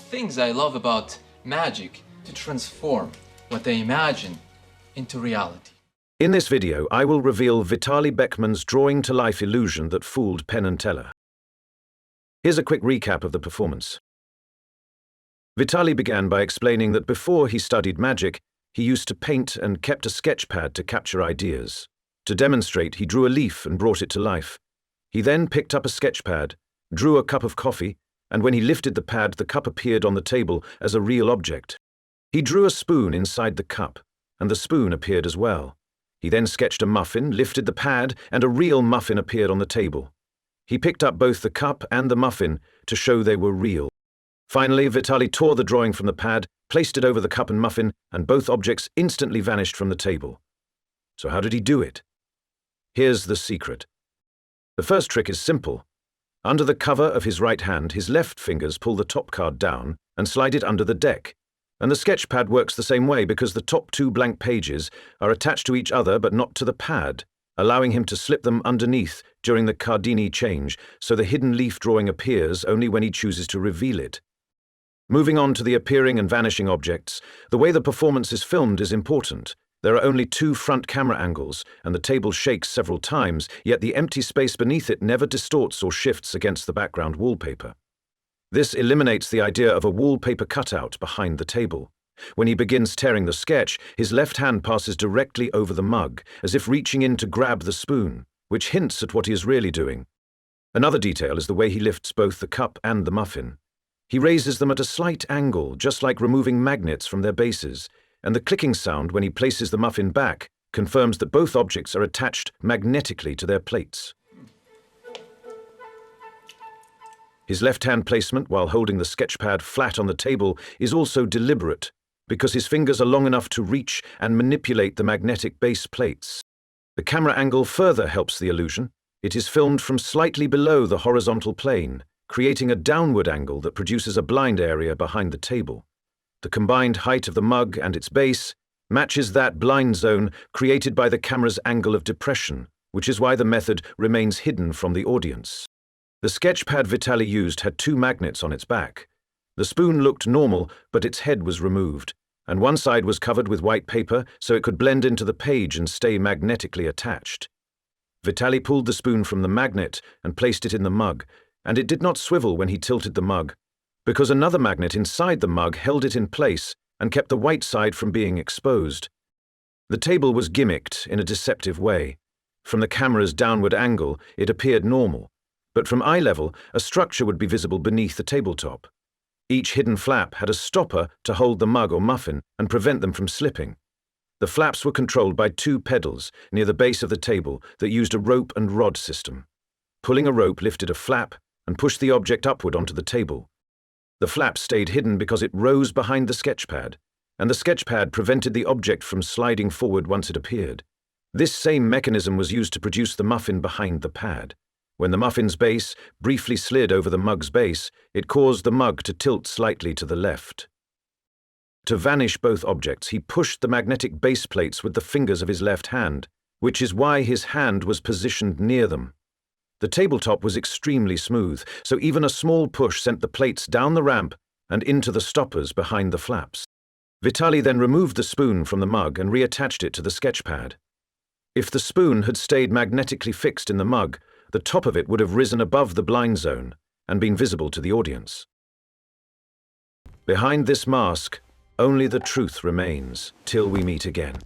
things I love about magic, to transform what they imagine into reality. In this video, I will reveal Vitaly Beckman's drawing-to-life illusion that fooled Penn and Teller. Here's a quick recap of the performance. Vitaly began by explaining that before he studied magic, he used to paint and kept a sketch pad to capture ideas. To demonstrate, he drew a leaf and brought it to life. He then picked up a sketch pad, drew a cup of coffee, and when he lifted the pad, the cup appeared on the table as a real object. He drew a spoon inside the cup, and the spoon appeared as well. He then sketched a muffin, lifted the pad, and a real muffin appeared on the table. He picked up both the cup and the muffin to show they were real. Finally, Vitaly tore the drawing from the pad, placed it over the cup and muffin, and both objects instantly vanished from the table. So how did he do it? Here's the secret. The first trick is simple. Under the cover of his right hand, his left fingers pull the top card down and slide it under the deck. And the sketch pad works the same way because the top two blank pages are attached to each other but not to the pad, allowing him to slip them underneath during the Cardini change, so the hidden leaf drawing appears only when he chooses to reveal it. Moving on to the appearing and vanishing objects, the way the performance is filmed is important. There are only two front camera angles, and the table shakes several times, yet the empty space beneath it never distorts or shifts against the background wallpaper. This eliminates the idea of a wallpaper cutout behind the table. When he begins tearing the sketch, his left hand passes directly over the mug, as if reaching in to grab the spoon, which hints at what he is really doing. Another detail is the way he lifts both the cup and the muffin. He raises them at a slight angle, just like removing magnets from their bases, and the clicking sound when he places the muffin back confirms that both objects are attached magnetically to their plates. His left-hand placement while holding the sketch pad flat on the table is also deliberate, because his fingers are long enough to reach and manipulate the magnetic base plates. The camera angle further helps the illusion. It is filmed from slightly below the horizontal plane, creating a downward angle that produces a blind area behind the table. The combined height of the mug and its base matches that blind zone created by the camera's angle of depression, which is why the method remains hidden from the audience. The sketch pad Vitaly used had two magnets on its back. The spoon looked normal, but its head was removed, and one side was covered with white paper so it could blend into the page and stay magnetically attached. Vitaly pulled the spoon from the magnet and placed it in the mug, and it did not swivel when he tilted the mug, because another magnet inside the mug held it in place and kept the white side from being exposed. The table was gimmicked in a deceptive way. From the camera's downward angle, it appeared normal, but from eye level, a structure would be visible beneath the tabletop. Each hidden flap had a stopper to hold the mug or muffin and prevent them from slipping. The flaps were controlled by two pedals near the base of the table that used a rope and rod system. Pulling a rope lifted a flap and pushed the object upward onto the table. The flap stayed hidden because it rose behind the sketch pad, and the sketch pad prevented the object from sliding forward once it appeared. This same mechanism was used to produce the muffin behind the pad. When the muffin's base briefly slid over the mug's base, it caused the mug to tilt slightly to the left. To vanish both objects, he pushed the magnetic base plates with the fingers of his left hand, which is why his hand was positioned near them. The tabletop was extremely smooth, so even a small push sent the plates down the ramp and into the stoppers behind the flaps. Vitaly then removed the spoon from the mug and reattached it to the sketch pad. If the spoon had stayed magnetically fixed in the mug, the top of it would have risen above the blind zone and been visible to the audience. Behind this mask, only the truth remains till we meet again.